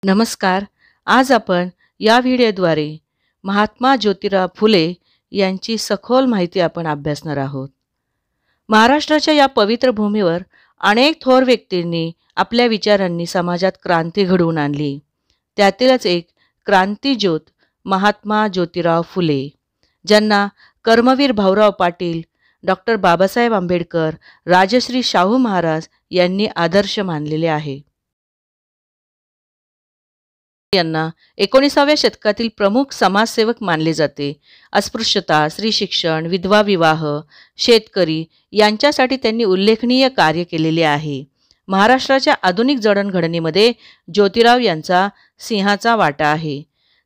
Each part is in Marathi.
नमस्कार. आज आपण या व्हिडिओद्वारे महात्मा ज्योतिराव फुले यांची सखोल माहिती आपण अभ्यासणार आहोत. महाराष्ट्राच्या या पवित्र भूमीवर अनेक थोर व्यक्तींनी आपल्या विचारांनी समाजात क्रांती घडवून आणली. त्यातीलच एक क्रांतीज्योत महात्मा ज्योतिराव फुले, ज्यांना कर्मवीर भाऊराव पाटील, डॉक्टर बाबासाहेब आंबेडकर, राजश्री शाहू महाराज यांनी आदर्श मानलेले आहे. यांना 19व्या शतकातील प्रमुख समाजसेवक मानले जाते. अस्पृश्यता, स्त्री शिक्षण, विधवा विवाह, शेतकरी यांच्यासाठी त्यांनी उल्लेखनीय कार्य केलेले आहे. महाराष्ट्राच्या आधुनिक जडणघडणीमध्ये ज्योतिराव यांचा सिंहाचा वाटा आहे.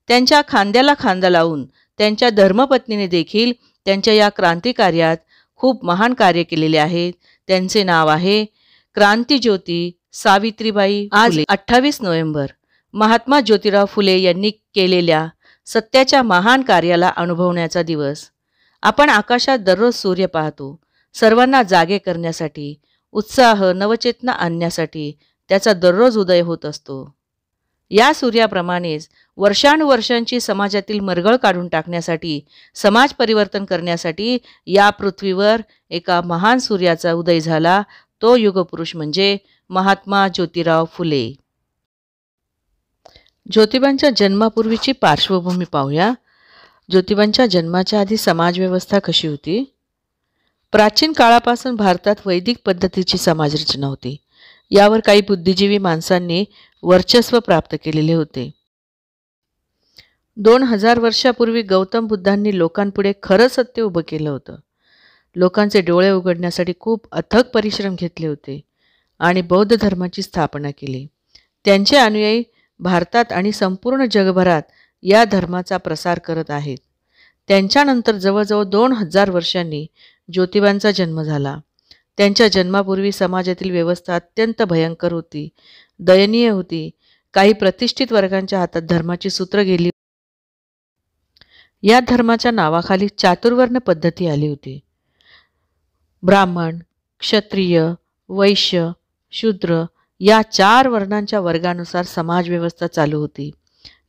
त्यांच्या खांद्याला खांदा लावून त्यांच्या धर्मपत्नीने देखील त्यांच्या या क्रांतिकार्यात खूप महान कार्य केलेले आहे. त्यांचे नाव आहे क्रांतीज्योती सावित्रीबाई फुले. आज 28 नोव्हेंबर महात्मा ज्योतिराव फुले यांनी केलेल्या सत्याच्या महान कार्याला अनुभवण्याचा दिवस. आपण आकाशात दररोज सूर्य पाहतो, सर्वांना जागे करण्यासाठी, उत्साह, नवचेतना आणण्यासाठी त्याचा दररोज उदय होत असतो. या सूर्याप्रमाणेच वर्षानुवर्षांची समाजातील मरगळ काढून टाकण्यासाठी, समाज परिवर्तन करण्यासाठी या पृथ्वीवर एका महान सूर्याचा उदय झाला. तो युगपुरुष म्हणजे महात्मा ज्योतिराव फुले. ज्योतिबांच्या जन्मापूर्वीची पार्श्वभूमी पाहूया. ज्योतिबांच्या जन्माच्या आधी समाजव्यवस्था कशी होती? प्राचीन काळापासून भारतात वैदिक पद्धतीची समाजरचना होती. यावर काही बुद्धिजीवी माणसांनी वर्चस्व प्राप्त केलेले होते. 2000 वर्षापूर्वी गौतम बुद्धांनी लोकांपुढे खरं सत्य उभं केलं होतं. लोकांचे डोळे उघडण्यासाठी खूप अथक परिश्रम घेतले होते आणि बौद्ध धर्माची स्थापना केली. त्यांचे अनुयायी भारतात आणि संपूर्ण जगभरात या धर्माचा प्रसार करत आहेत. त्यांच्यानंतर जवळजवळ 2000 वर्षांनी ज्योतिबांचा जन्म झाला. त्यांच्या जन्मापूर्वी समाजातील व्यवस्था अत्यंत भयंकर होती, दयनीय होती. काही प्रतिष्ठित वर्गांच्या हातात धर्माची सूत्र गेली. या धर्माच्या नावाखाली चातुर्वर्ण पद्धती आली होती. ब्राह्मण, क्षत्रिय, वैश्य, शूद्र या 4 वर्णांच्या वर्गानुसार समाजव्यवस्था चालू होती.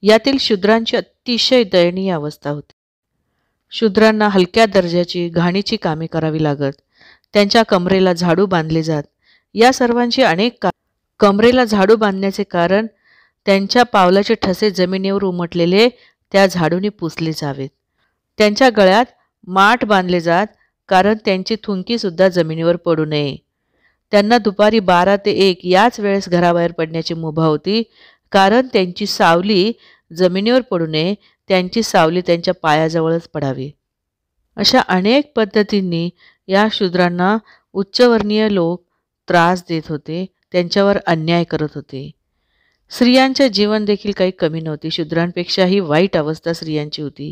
यातील शूद्रांची अतिशय दयनीय अवस्था होती. शूद्रांना हलक्या दर्जाची घाणीची कामे करावी लागत. त्यांच्या कमरेला झाडू बांधले जात. या सर्वांची कमरेला झाडू बांधण्याचे कारण त्यांच्या पावलाचे ठसे जमिनीवर उमटलेले त्या झाडूने पुसले जावेत. त्यांच्या गळ्यात माठ बांधले जात, कारण त्यांची थुंकीसुद्धा जमिनीवर पडू नये. त्यांना दुपारी 12 ते 1 याच वेळेस घराबाहेर पडण्याची मुभा होती, कारण त्यांची सावली जमिनीवर पडू नये. त्यांची सावली त्यांच्या पायाजवळच पडावी. अशा अनेक पद्धतींनी या शूद्रांना उच्चवर्णीय लोक त्रास देत होते, त्यांच्यावर अन्याय करत होते. स्त्रियांचे जीवन देखील काही कमी नव्हती. शूद्रांपेक्षाही वाईट अवस्था स्त्रियांची होती.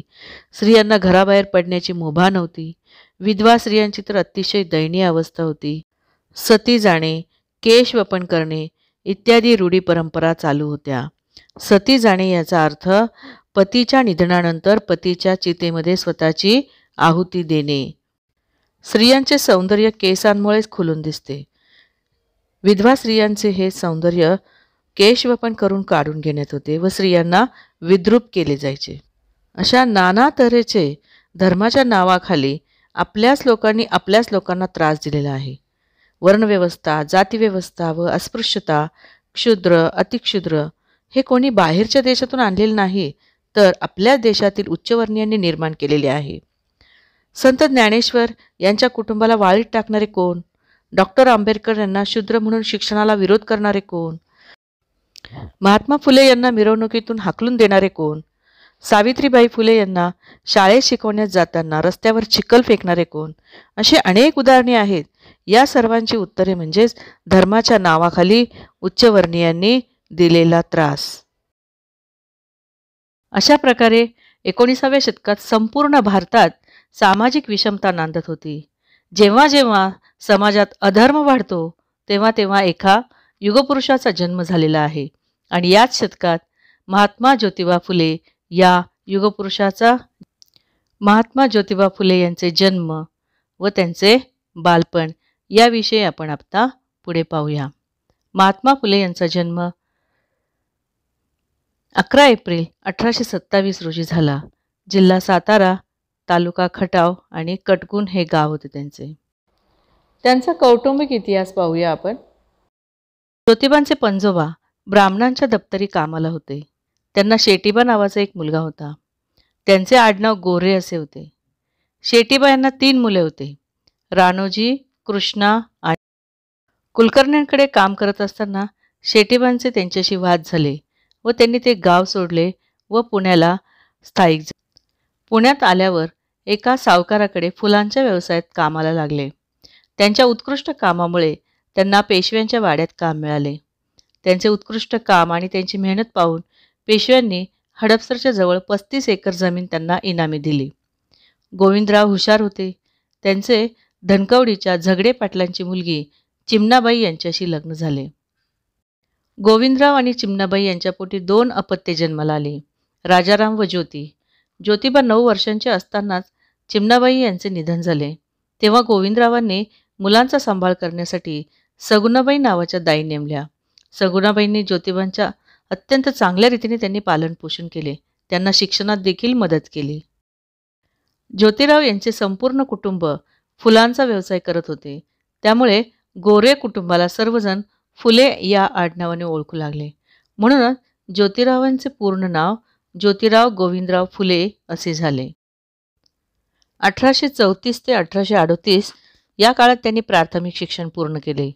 स्त्रियांना घराबाहेर पडण्याची मुभा नव्हती. विधवा स्त्रियांची तर अतिशय दयनीय अवस्था होती. सती जाणे, केश वपन करणे इत्यादी रूढी परंपरा चालू होत्या. सती जाणे याचा अर्थ पतीच्या निधनानंतर पतीच्या चितेमध्ये स्वतःची आहुती देणे. स्त्रियांचे सौंदर्य केसांमुळेच खुलून दिसते. विधवा स्त्रियांचे हे सौंदर्य केशवपन करून काढून घेण्यात होते व स्त्रियांना विद्रूप केले जायचे. अशा नाना तऱ्हेचे धर्माच्या नावाखाली आपल्याच लोकांना त्रास दिलेला आहे. वर्णव्यवस्था, जातीव्यवस्था व अस्पृश्यता, क्षुद्र, अतिक्षुद्र हे कोणी बाहेरच्या देशातून आणलेले नाही, तर आपल्या देशातील उच्चवर्णीयांनी निर्माण केलेले आहे. संत ज्ञानेश्वर यांच्या कुटुंबाला वाळीत टाकणारे कोण? डॉक्टर आंबेडकर यांना शूद्र म्हणून शिक्षणाला विरोध करणारे कोण? महात्मा फुले यांना मिरवणुकीतून हाकलून देणारे कोण? सावित्रीबाई फुले यांना शाळेत शिकवण्यात जाताना रस्त्यावर चिखल फेकणारे कोण? अशी अनेक उदाहरणे आहेत. या सर्वांची उत्तरे म्हणजेच धर्माच्या नावाखाली उच्चवर्णीयांनी दिलेला त्रास. अशा प्रकारे 19व्या शतकात संपूर्ण भारतात सामाजिक विषमता नांदत होती. जेव्हा जेव्हा समाजात अधर्म वाढतो, तेव्हा तेव्हा एका युगपुरुषाचा जन्म झालेला आहे. आणि याच शतकात महात्मा ज्योतिबा फुले या युगपुरुषाचा महात्मा ज्योतिबा फुले यांचे जन्म व त्यांचे बालपण याविषयी आपण आता पुढे पाहूया. महात्मा फुले यांचा जन्म 11 एप्रिल 1827 रोजी झाला. जिल्हा सातारा, तालुका खटाव आणि कटगुण हे गाव होते त्यांचे. त्यांचा कौटुंबिक इतिहास पाहूया आपण. ज्योतिबांचे पंजोबा ब्राह्मणांच्या दप्तरी कामाला होते. त्यांना शेटीबा नावाचा एक मुलगा होता. त्यांचे आडनाव गोरे असे होते. शेटीबा यांना 3 मुले होते, राणोजी, कृष्णा आणि. कुलकर्ण्यांकडे काम करत असताना शेटीबांचे त्यांच्याशी वाद झाले व त्यांनी ते गाव सोडले व पुण्याला स्थायिक झाले. पुण्यात आल्यावर एका सावकाराकडे फुलांच्या व्यवसायात कामाला लागले. त्यांच्या उत्कृष्ट कामामुळे त्यांना पेशव्यांच्या वाड्यात काम मिळाले. त्यांचे उत्कृष्ट काम आणि त्यांची मेहनत पाहून पेशव्यांनी हडपसरच्या जवळ 35 एकर जमीन त्यांना इनामी दिली. गोविंदराव हुशार होते. त्यांचे धनकवडीच्या झगडे पाटलांची मुलगी चिमणाबाई यांच्याशी लग्न झाले. गोविंदराव आणि चिमणाबाई यांच्या पोटी 2 अपत्ये जन्माला आली, राजाराम व ज्योती. ज्योतिबा 9 वर्षांचे असतानाच चिमणाबाई यांचे निधन झाले. तेव्हा गोविंदरावांनी मुलांचा सांभाळ करण्यासाठी सगुणाबाई नावाच्या दाई नेमल्या. सगुणाबाईंनी ज्योतिबांच्या अत्यंत चांगल्या रीतीने त्यांनी पालनपोषण केले. त्यांना शिक्षणात देखील मदत केली. ज्योतिराव यांचे संपूर्ण कुटुंब फुलांचा व्यवसाय करत होते. त्यामुळे गोरे कुटुंबाला सर्वजण फुले या आडनावाने ओळखू लागले. म्हणूनच ज्योतिरावांचे पूर्ण नाव ज्योतिराव गोविंदराव फुले असे झाले. 1834 ते 1838 या काळात त्यांनी प्राथमिक शिक्षण पूर्ण केले.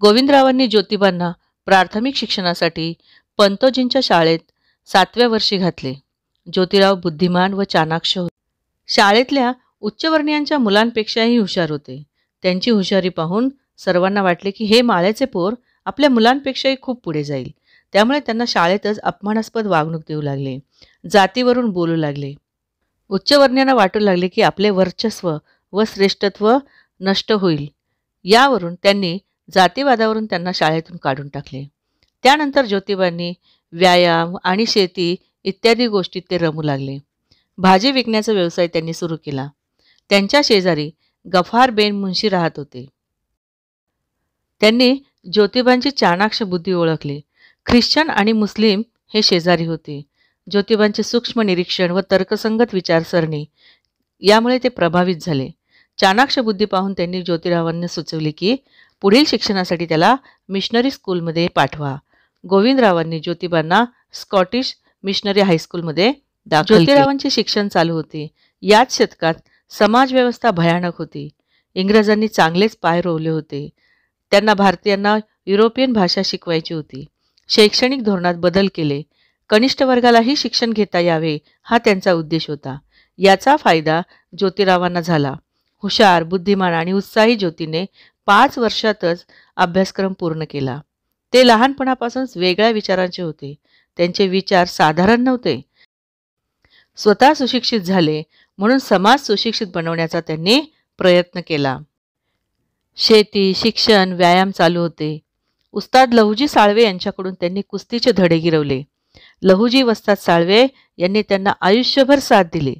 गोविंदरावांनी ज्योतिबांना प्राथमिक शिक्षणासाठी पंतोजींच्या शाळेत 7व्या वर्षी घातले. ज्योतिराव बुद्धिमान व चाणाक्ष होते. शाळेतल्या उच्चवर्णीयांच्या मुलांपेक्षाही हुशार होते. त्यांची हुशारी पाहून सर्वांना वाटले की हे माळ्याचे पोर आपल्या मुलांपेक्षाही खूप पुढे जाईल. त्यामुळे त्यांना शाळेतच अपमानास्पद वागणूक देऊ लागले, जातीवरून बोलू लागले. उच्चवर्णीयांना वाटू लागले की आपले वर्चस्व व श्रेष्ठत्व नष्ट होईल. यावरून त्यांनी जातीवादावरून त्यांना शाळेतून काढून टाकले. त्यानंतर ज्योतिबांनी व्यायाम आणि शेती इत्यादी गोष्टीत ते रमू लागले. भाजी विकण्याचा व्यवसाय त्यांनी सुरू केला. त्यांच्या शेजारी गफारबेन मुन्शी राहत होते. त्यांनी ज्योतिबांची चाणाक्ष बुद्धी ओळखली. ख्रिश्चन आणि मुस्लिम हे शेजारी होते. ज्योतिबांचे सूक्ष्म निरीक्षण व तर्कसंगत विचारसरणी यामुळे ते प्रभावित झाले. चाणाक्ष बुद्धी पाहून त्यांनी ज्योतिरावांना सुचवले की पुढील शिक्षणासाठी त्याला मिशनरी स्कूलमध्ये पाठवा. गोविंदरावांनी ज्योतिबांना स्कॉटिश मिशनरी हायस्कूलमध्ये दाखल केले. ज्योतिरावांचे शिक्षण चालू होते. याच शतकात समाजव्यवस्था भयानक होती. इंग्रजांनी चांगलेच पाय रोवले होते. त्यांना भारतीयांना युरोपियन भाषा शिकवायची होती. शैक्षणिक धोरणात बदल केले. कनिष्ठ वर्गालाही शिक्षण घेता यावे हा त्यांचा उद्देश होता. याचा फायदा ज्योतिरावांना झाला. हुशार, बुद्धिमान आणि उत्साही ज्योतीने 5 वर्षातच अभ्यासक्रम पूर्ण केला. ते लहानपणापासूनच वेगळ्या विचारांचे होते. त्यांचे विचार साधारण नव्हते. स्वतः सुशिक्षित झाले म्हणून समाज सुशिक्षित बनवण्याचा त्यांनी प्रयत्न केला. शेती, शिक्षण, व्यायाम चालू होते. उस्ताद लहुजी साळवे यांच्याकडून त्यांनी कुस्तीचे धडे गिरवले. लहुजी वस्ताद साळवे यांनी त्यांना आयुष्यभर साथ दिली.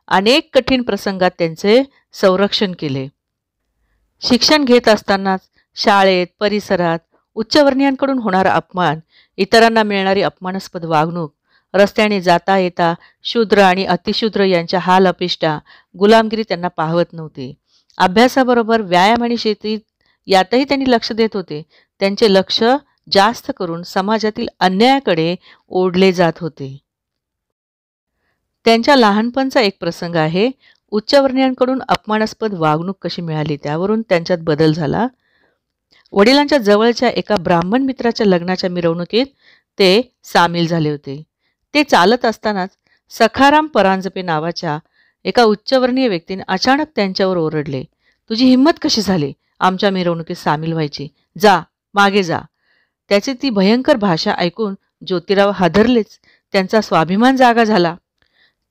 अनेक कठीण प्रसंगात त्यांचे संरक्षण केले. शिक्षण घेत असतानाच शाळेत, परिसरात उच्चवर्णीयांकडून होणारा अपमान, इतरांना मिळणारी अपमानास्पद वागणूक, रस्त्याने जाता येता शूद्र आणि अतिशूद्र यांच्या हाल अपेष्टा, गुलामगिरी त्यांना पाहवत नव्हते. अभ्यासाबरोबर व्यायाम आणि शेती यातही त्यांनी लक्ष देत होते. त्यांचे लक्ष जास्त करून समाजातील अन्यायाकडे ओढले जात होते. त्यांच्या लहानपणचा एक प्रसंग आहे. उच्चवर्णीयांकडून अपमानास्पद वागणूक कशी मिळाली त्यावरून त्यांच्यात बदल झाला. वडिलांच्या जवळच्या एका ब्राह्मण मित्राच्या लग्नाच्या मिरवणुकीत ते सामील झाले होते. ते चालत असतानाच सखाराम परांजपे नावाच्या एका उच्चवर्णीय व्यक्तीने अचानक त्यांच्यावर ओरडले, तुझी हिंमत कशी झाली आमच्या मिरवणुकीत सामील व्हायची? जा, मागे जा. त्याची ती भयंकर भाषा ऐकून ज्योतिराव हादरलेच. त्यांचा स्वाभिमान जागा झाला.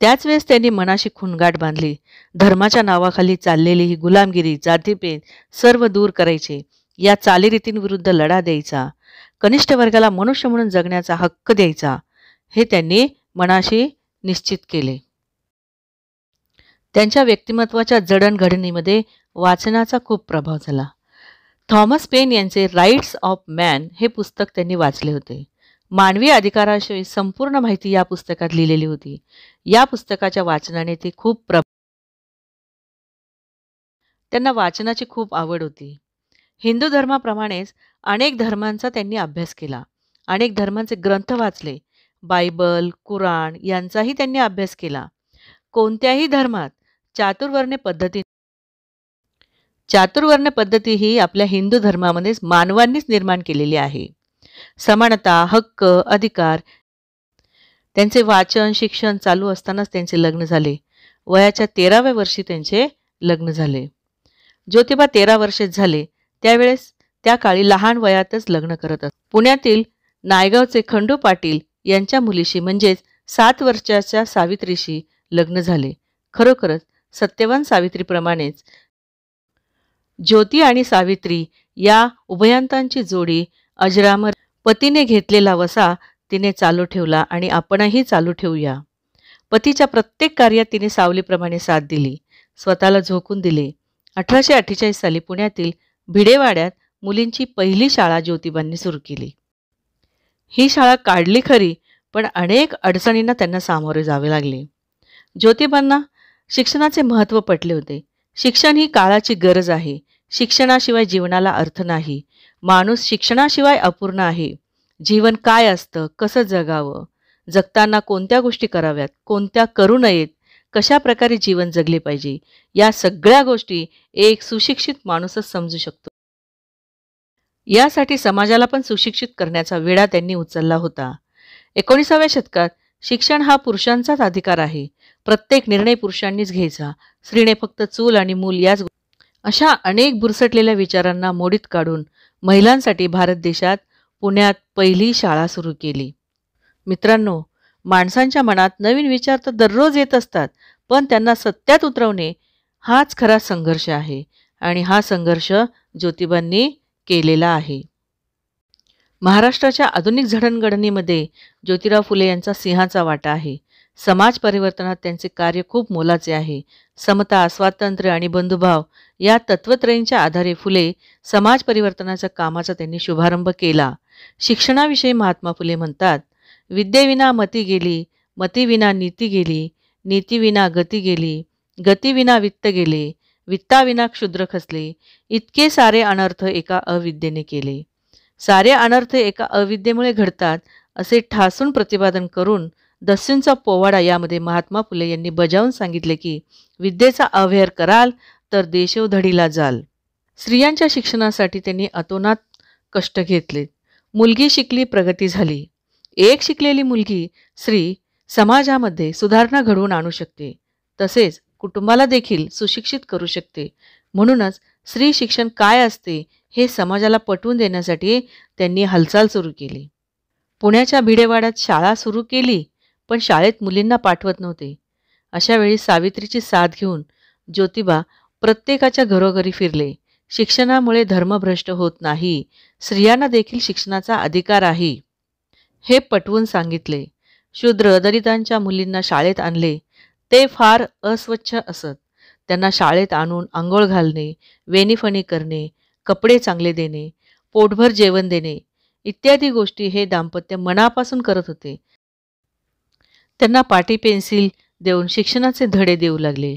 त्याच वेळेस त्यांनी मनाशी खुणगाठ बांधली. धर्माच्या नावाखाली चाललेली ही गुलामगिरी, जातीभेद सर्व दूर करायचे. या चालीरीतींविरुद्ध लढा द्यायचा. कनिष्ठ वर्गाला मनुष्य म्हणून जगण्याचा हक्क द्यायचा, हे त्यांनी मनाशी निश्चित केले. त्यांच्या व्यक्तिमत्वाच्या जडणघडणीमध्ये वाचनाचा खूप प्रभाव झाला. थॉमस पेन यांचे राईट्स ऑफ मॅन हे पुस्तक त्यांनी वाचले होते. मानवी अधिकाराविषयी संपूर्ण माहिती या पुस्तकात लिहिलेली होती. या पुस्तकाच्या वाचनाने ते त्यांना वाचनाची खूप आवड होती. हिंदू धर्माप्रमाणेच अनेक धर्मांचा त्यांनी अभ्यास केला. अनेक धर्मांचे ग्रंथ वाचले. बायबल, कुराण यांचाही त्यांनी अभ्यास केला. कोणत्याही धर्मात चातुर्वर्ण पद्धती ही आपल्या हिंदू धर्मामध्येच मानवांनीच निर्माण केलेली आहे. समानता, हक्क, अधिकार त्यांचे वाचन शिक्षण चालू असतानाच त्यांचे लग्न झाले. वयाच्या 13व्या वर्षी त्यांचे लग्न झाले. ज्योतिबा 13 वर्षेच झाले त्यावेळेस त्या काळी लहान वयातच लग्न करत असत. पुण्यातील नायगावचे खंडू पाटील यांच्या मुलीशी म्हणजेच 7 वर्षाच्या सावित्रीशी लग्न झाले. खरोखरच सत्यवान सावित्रीप्रमाणेच ज्योती आणि सावित्री या उभयंतांची जोडी अजरामर. पतीने घेतलेला वसा तिने चालू ठेवला आणि आपणही चालू ठेवूया. पतीच्या प्रत्येक कार्यात तिने सावलीप्रमाणे साथ दिली, स्वतःला झोकून दिले. 1848 साली पुण्यातील भिडेवाड्यात मुलींची पहिली शाळा ज्योतिबांनी सुरू केली. ही शाळा काढली खरी, पण अनेक अडचणींना त्यांना सामोरे जावे लागले. ज्योतिबांना शिक्षणाचे महत्त्व पटले होते. शिक्षण ही काळाची गरज आहे. शिक्षणाशिवाय जीवनाला अर्थ नाही. माणूस शिक्षणाशिवाय अपूर्ण आहे. जीवन काय असतं, कसं जगावं, जगताना कोणत्या गोष्टी कराव्यात, कोणत्या करू नयेत, कशा प्रकारे जीवन जगले पाहिजे, या सगळ्या गोष्टी एक सुशिक्षित माणूसच समजू शकतो. यासाठी समाजाला पण सुशिक्षित करण्याचा विडा त्यांनी उचलला होता. 19व्या शतकात शिक्षण हा पुरुषांचाच अधिकार आहे. प्रत्येक निर्णय पुरुषांनीच घ्यायचा. स्त्रीने फक्त चूल आणि मूल याच. अशा अनेक बुरसटलेल्या विचारांना मोडीत काढून महिलांसाठी भारत देशात पुण्यात पहिली शाळा सुरू केली. मित्रांनो, माणसांच्या मनात नवीन विचार तर दररोज येत असतात, पण त्यांना सत्यात उतरवणे हाच खरा संघर्ष आहे आणि हा संघर्ष ज्योतिबांनी केलेला आहे. महाराष्ट्राच्या आधुनिक जडणघडणीमध्ये ज्योतिराव फुले यांचा सिंहाचा वाटा आहे. समाज परिवर्तनात त्यांचे कार्य खूप मोलाचे आहे. समता, स्वातंत्र्य आणि बंधुभाव या तत्वत्रयींच्या आधारे फुले समाज परिवर्तनाच्या कामाचा त्यांनी शुभारंभ केला. शिक्षणाविषयी महात्मा फुले म्हणतात, विद्येविना मती गेली, मतीविना नीती गेली, नीतीविना गती गेली, गतीविना वित्त गेले, वित्ताविना क्षुद्र खचले, इतके सारे अनर्थ एका अविद्येने केले. सारे अनर्थ एका अविद्येमुळे घडतात असे ठासून प्रतिपादन करून दस्यूंचा पोवाडा यामध्ये महात्मा फुले यांनी बजावून सांगितले की विद्येचा अव्हेर कराल तर देशोधडीला जाल. स्त्रियांच्या शिक्षणासाठी त्यांनी अतोनात कष्ट घेतले. मुलगी शिकली, प्रगती झाली. एक शिकलेली मुलगी स्त्री समाजामध्ये सुधारणा घडवून आणू शकते, तसेच कुटुंबाला देखील सुशिक्षित करू शकते. म्हणूनच स्त्री शिक्षण काय असते हे समाजाला पटवून देण्यासाठी त्यांनी हालचाल सुरू केली. पुण्याच्या भिडेवाड्यात शाळा सुरू केली, पण शाळेत मुलींना पाठवत नव्हते. अशा वेळी सावित्रीची साथ घेऊन ज्योतिबा प्रत्येकाच्या घरोघरी फिरले. शिक्षणामुळे धर्मभ्रष्ट होत नाही, स्त्रियांना देखील शिक्षणाचा अधिकार आहे हे पटवून सांगितले. शूद्र दलितांच्या मुलींना शाळेत आणले. ते फार अस्वच्छ असत. त्यांना शाळेत आणून आंघोळ घालणे, वेणीफणी करणे, कपडे चांगले देणे, पोटभर जेवण देणे इत्यादी गोष्टी हे दाम्पत्य मनापासून करत होते. त्यांना पाटी पेन्सिल देऊन शिक्षणाचे धडे देऊ लागले.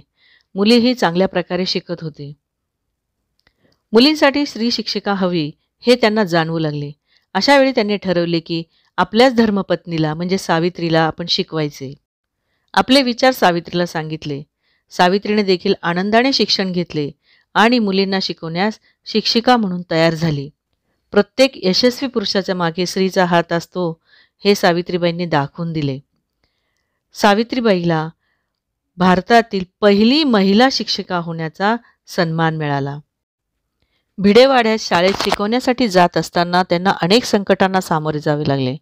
मुलीही चांगल्या प्रकारे शिकत होते. मुलींसाठी स्त्री शिक्षिका हवी हे त्यांना जाणवू लागले. अशा वेळी त्यांनी ठरवले की आपल्याच धर्मपत्नीला म्हणजे सावित्रीला आपण शिकवायचे. आपले विचार सावित्रीला सांगितले. सावित्रीने देखील आनंदाने शिक्षण घेतले आणि मुलींना शिकवण्यास शिक्षिका म्हणून तयार झाली. प्रत्येक यशस्वी पुरुषाच्या मागे स्त्रीचा हात असतो हे सावित्रीबाईंनी दाखवून दिले. सावित्रीबाईला भारतातील पहिली महिला शिक्षिका होण्याचा सन्मान मिळाला. भिडेवाड्यात शाळेत शिकवण्यासाठी जात असताना त्यांना अनेक संकटांना सामोरे जावे लागले.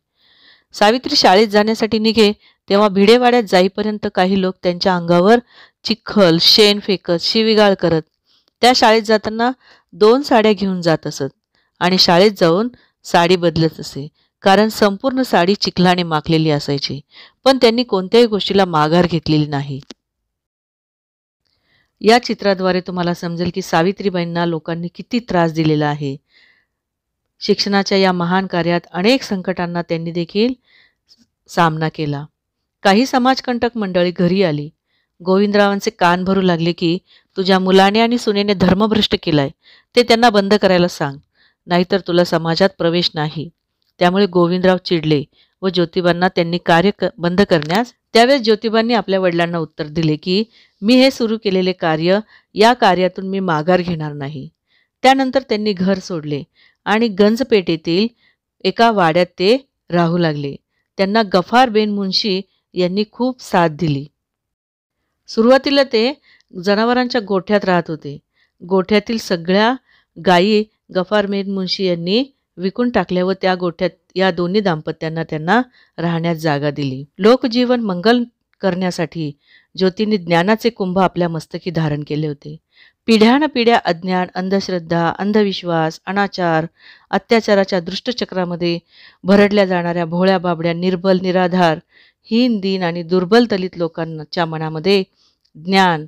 सावित्री शाळेत जाण्यासाठी निघे तेव्हा भिडेवाड्यात जाईपर्यंत काही लोक त्यांच्या अंगावर चिखल शेण फेकत शिवीगाळ करत त्या शाळेत जाताना 2 साड्या घेऊन जात असत आणि शाळेत जाऊन साडी बदलत असे, कारण संपूर्ण साडी चिखलाने माखलेली असायची. पण त्यांनी कोणत्याही गोष्टीला माघार घेतलेली नाही. या चित्राद्वारे तुम्हाला समजेल की सावित्रीबाईंना लोकांनी किती त्रास दिलेला आहे. शिक्षणाच्या या महान कार्यात अनेक संकटांना त्यांनी देखील सामना केला. काही समाजकंटक मंडळी घरी आली. गोविंदरावांचे कान भरू लागले की तुझ्या मुलाने आणि सुनेने धर्मभ्रष्ट केलाय, ते त्यांना बंद करायला सांग, नाहीतर तुला समाजात प्रवेश नाही. त्यामुळे गोविंदराव चिडले व ज्योतिबांना त्यांनी कार्य बंद करण्यास. त्यावेळेस ज्योतिबांनी आपल्या वडिलांना उत्तर दिले की मी हे सुरू केलेले कार्य, या कार्यातून मी माघार घेणार नाही. त्यानंतर त्यांनी घर सोडले आणि गंजपेठेतील एका वाड्यात ते राहू लागले. त्यांना गफार बेन मुन्शी यांनी खूप साथ दिली. सुरुवातीला ते जनावरांच्या गोठ्यात राहत होते. गोठ्यातील सगळ्या गायी गफार बेन मुन्शी यांनी विकून टाकल्या व त्या गोठ्यात या दोन्ही दाम्पत्यांना त्यांना राहण्यास जागा दिली. लोकजीवन मंगल करण्यासाठी ज्योतींनी ज्ञानाचे कुंभ आपल्या मस्तकी धारण केले होते. पिढ्यानपिढ्या अज्ञान, अंधश्रद्धा, अंधविश्वास, अनाचार, अत्याचाराच्या दुष्टचक्रामध्ये भरडल्या जाणाऱ्या भोळ्या बाबड्या, निर्बल, निराधार, हीन, दीन आणि दुर्बल दलित लोकांच्या मनामध्ये ज्ञान,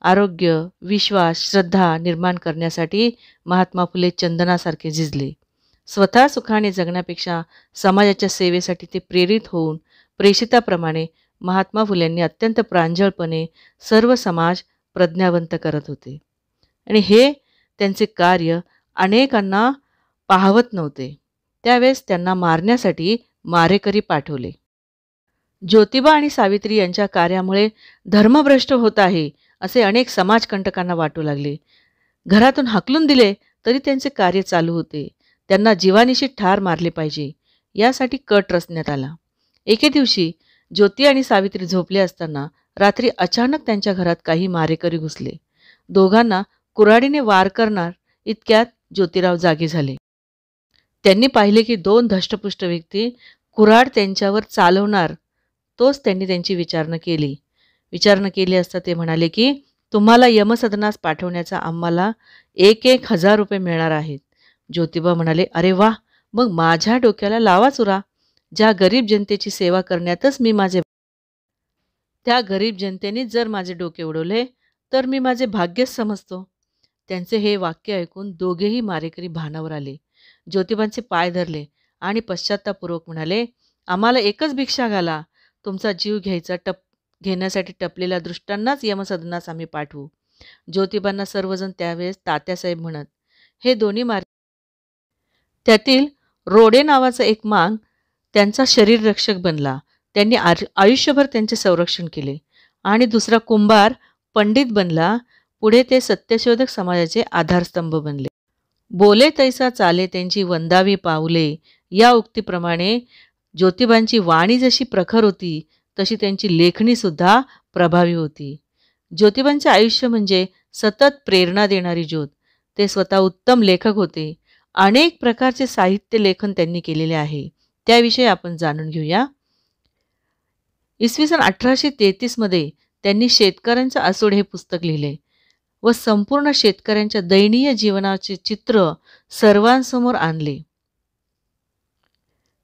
आरोग्य, विश्वास, श्रद्धा निर्माण करण्यासाठी महात्मा फुले चंदनासारखे झिजले. स्वतः सुखाने जगण्यापेक्षा समाजाच्या सेवेसाठी ते प्रेरित होऊन प्रेषिताप्रमाणे महात्मा फुलेंनी अत्यंत प्रांजळपणे सर्व समाज प्रज्ञावंत करत होते. आणि हे त्यांचे कार्य अनेकांना पाहवत नव्हते. त्यावेळेस त्यांना मारण्यासाठी मारेकरी पाठवले. ज्योतिबा आणि सावित्री यांच्या कार्यामुळे धर्मभ्रष्ट होत आहे असे अनेक समाजकंटकांना वाटू लागले. घरातून हाकलून दिले तरी त्यांचे कार्य चालू होते. त्यांना जीवानिशी ठार मारले पाहिजे यासाठी कट रचण्यात आला. एके दिवशी ज्योती आणि सावित्री झोपले असताना रात्री अचानक त्यांच्या घरात काही मारेकरी घुसले. दोघांना कुऱ्हाडीने वार करणार इतक्यात ज्योतिराव जागे झाले. त्यांनी पाहिले की दोन धष्टपुष्ट व्यक्ती कुऱ्हाड त्यांच्यावर चालवणार. तोच त्यांनी त्यांची विचारणा केली असता ते म्हणाले की तुम्हाला यमसदनास पाठवण्याचा आम्हाला 1,000 रुपये मिळणार आहेत. ज्योतिबा म्हणाले, अरे वा, मग माझ्या डोक्याला लावा चुरा. ज्या गरीब जनतेची सेवा करण्यातच त्या गरीब जनतेने जर माझे डोके उडवले तर मी माझे भाग्यच समजतो. त्यांचे हे वाक्य ऐकून दोघेही मारेकरी भानावर आले. ज्योतिबांचे पाय धरले आणि पश्चात्तापूर्वक म्हणाले, आम्हाला एकच भिक्षा घाला. तुमचा जीव घेण्यासाठी टपलेल्या दृष्टांनाच यमसदनास आम्ही पाठवू. ज्योतिबांना सर्वजण त्यावेळेस तात्यासाहेब म्हणत. हे दोन्ही त्यातील रोडे नावाचा एक मांग त्यांचा शरीररक्षक बनला. त्यांनी आयुष्यभर त्यांचे संरक्षण केले. आणि दुसरा कुंभार पंडित बनला. पुढे ते सत्यशोधक समाजाचे आधारस्तंभ बनले. बोले तैसा चाले त्यांची वंदावी पाऊले या उक्तीप्रमाणे ज्योतिबांची वाणी जशी प्रखर होती तशी त्यांची लेखणी सुद्धा प्रभावी होती. ज्योतिबांचे आयुष्य म्हणजे सतत प्रेरणा देणारी ज्योत. ते स्वतः उत्तम लेखक होते. अनेक प्रकारचे साहित्य लेखन त्यांनी केलेले आहे. त्याविषयी आपण जाणून घेऊया. इसवी सन 1833 मध्ये त्यांनी शेतकऱ्यांचा आसूड हे पुस्तक लिहिले व संपूर्ण शेतकऱ्यांच्या दयनीय जीवनाचे चित्र सर्वांसमोर आणले.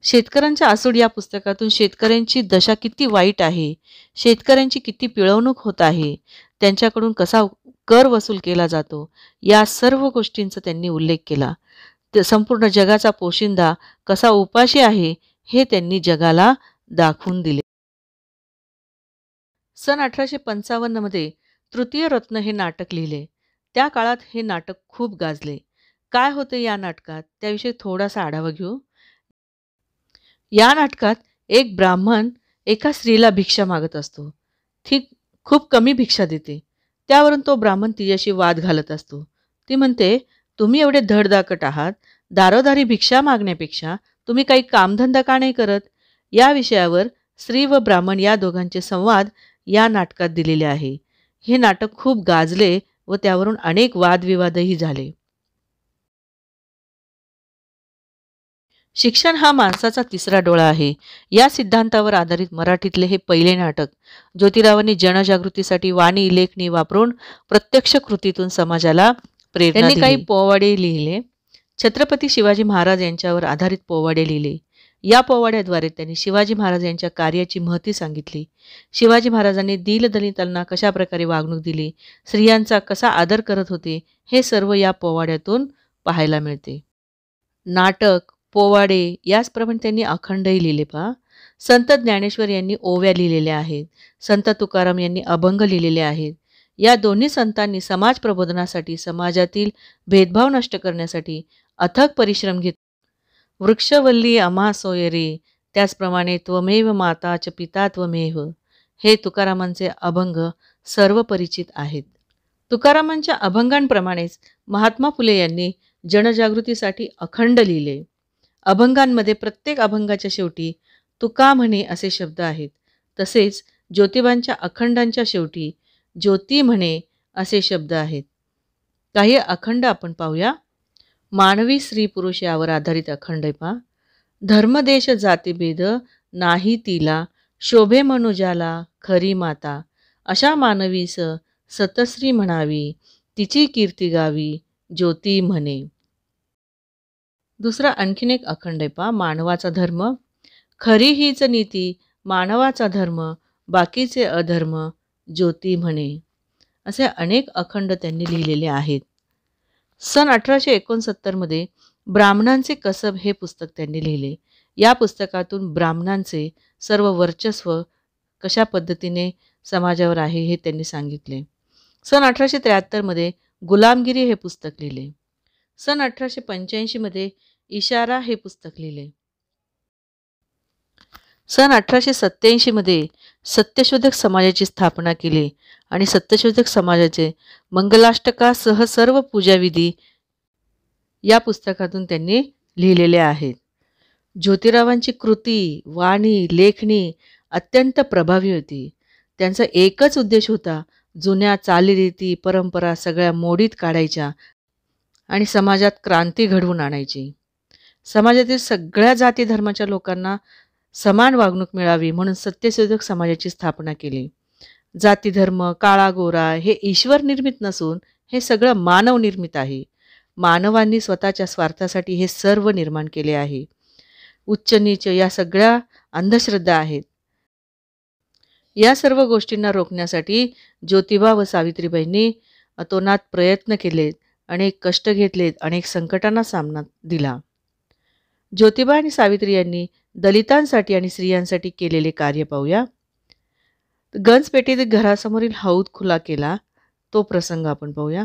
शेतकऱ्यांच्या आसूड या पुस्तकातून शेतकऱ्यांची दशा किती वाईट आहे, शेतकऱ्यांची किती पिळवणूक होत आहे, त्यांच्याकडून कसा कर वसूल केला जातो, या सर्व गोष्टींचा त्यांनी उल्लेख केला. संपूर्ण जगाचा पोशिंदा कसा उपाशी आहे हे त्यांनी जगाला दाखवून दिले. सन 1855 मध्ये तृतीय रत्न हे नाटक लिहिले. त्या काळात हे नाटक खूप गाजले. काय होते या नाटकात त्याविषयी थोडासा आढावा घेऊ. या नाटकात एक ब्राह्मण एका स्त्रीला भिक्षा मागत असतो. ती खूप कमी भिक्षा देते. त्यावरून तो ब्राह्मण तिच्याशी वाद घालत असतो. ती म्हणते, तुम्ही एवढे धडधाकट आहात, दारोदारी भिक्षा मागण्यापेक्षा तुम्ही काही कामधंदा का नाही करत. या विषयावर स्त्री व ब्राह्मण या दोघांचे संवाद या नाटकात दिलेले आहे. हे नाटक खूप गाजले व त्यावरून अनेक वादविवादही झाले. शिक्षण हा माणसाचा तिसरा डोळा आहे या सिद्धांतावर आधारित मराठीतले हे पहिले नाटक. ज्योतिरावांनी जनजागृतीसाठी वाणी लेखणी वापरून प्रत्यक्ष कृतीतून समाजाला प्रेरणा दिली. त्यांनी काही पोवाडे लिहिले. छत्रपती शिवाजी महाराज यांच्यावर आधारित पोवाडे लिहिले. या पोवाड्याद्वारे त्यांनी शिवाजी महाराज यांच्या कार्याची महती सांगितली. शिवाजी महाराजांनी दीनदलितांना कशा प्रकारे वागणूक दिली, स्त्रियांचा कसा आदर करत होते, हे सर्व या पोवाड्यातून पाहायला मिळते. नाटक, पोवाडे याचप्रमाणे त्यांनी अखंडही लिहिले पहा. संत ज्ञानेश्वर यांनी ओव्या लिहिलेल्या आहेत. संत तुकाराम यांनी अभंग लिहिलेले आहेत. या दोन्ही संतांनी समाज प्रबोधनासाठी, समाजातील भेदभाव नष्ट करण्यासाठी अथक परिश्रम घेतले. वृक्षवल्ली आम्हा सोयरे, त्याचप्रमाणे त्वमेव माता च पिता त्वमेव, हे तुकारामांचे अभंग सर्व परिचित आहेत. तुकारामांच्या अभंगांप्रमाणेच महात्मा फुले यांनी जनजागृतीसाठी अखंड लिहिले. अभंगांमध्ये प्रत्येक अभंगाच्या शेवटी तुका म्हणे असे शब्द आहेत. तसेच ज्योतिबांच्या अखंडांच्या शेवटी ज्योती म्हणे असे शब्द आहेत. काही अखंड आपण पाहूया. मानवी स्त्री पुरुष यावर आधारित अखंड आहे पहा. धर्मदेश जातीभेद नाही तिला, शोभे मनुजाला खरी माता, अशा मानवीस सतश्री म्हणावी, तिची कीर्ती गावी ज्योती म्हणे. दुसरा आणखीन एक अखंड आहे पहा. मानवाचा धर्म, खरी हीच नीती मानवाचा धर्म, बाकीचे अधर्म ज्योती म्हणे. असे अनेक अखंड त्यांनी लिहिलेले आहेत. सन 1869 मध्ये ब्राह्मणांचे कसब हे पुस्तक त्यांनी लिहिले. या पुस्तकातून ब्राह्मणांचे सर्व वर्चस्व कशा पद्धतीने समाजावर आहे हे त्यांनी सांगितले. सन 1873 मध्ये गुलामगिरी हे पुस्तक लिहिले. सन 1885 मध्ये इशारा हे पुस्तक लिहिले. सन 1887 मध्ये सत्यशोधक समाजाची स्थापना केली आणि सत्यशोधक समाजाचे मंगलाष्टकासह सर्व पूजाविधी या पुस्तकातून त्यांनी लिहिलेले आहेत. ज्योतिरावांची कृती, वाणी, लेखणी अत्यंत प्रभावी होती. त्यांचा एकच उद्देश होता, जुन्या चालीरीती परंपरा सगळ्या मोडीत काढायच्या आणि समाजात क्रांती घडवून आणायची. समाजातील सगळ्या जाती धर्माच्या लोकांना समान वागणूक मिळावी म्हणून सत्यशोधक समाजाची स्थापना केली. जाती धर्म, काळा गोरा हे ईश्वर निर्मित नसून हे सगळं मानव निर्मित आहे. मानवांनी स्वतःच्या स्वार्थासाठी हे सर्व निर्माण केले आहे. उच्च नीच या सगळ्या अंधश्रद्धा आहेत. या सर्व गोष्टींना रोखण्यासाठी ज्योतिबा व सावित्रीबाईंनी अतोनात प्रयत्न केलेत, अनेक कष्ट घेतलेत, अनेक संकटांना सामना दिला. ज्योतिबा आणि सावित्री यांनी दलितांसाठी आणि स्त्रियांसाठी केलेले कार्य पाहूया. गंजपेठेत घरासमोरील हौद खुला केला, तो प्रसंग आपण पाहूया.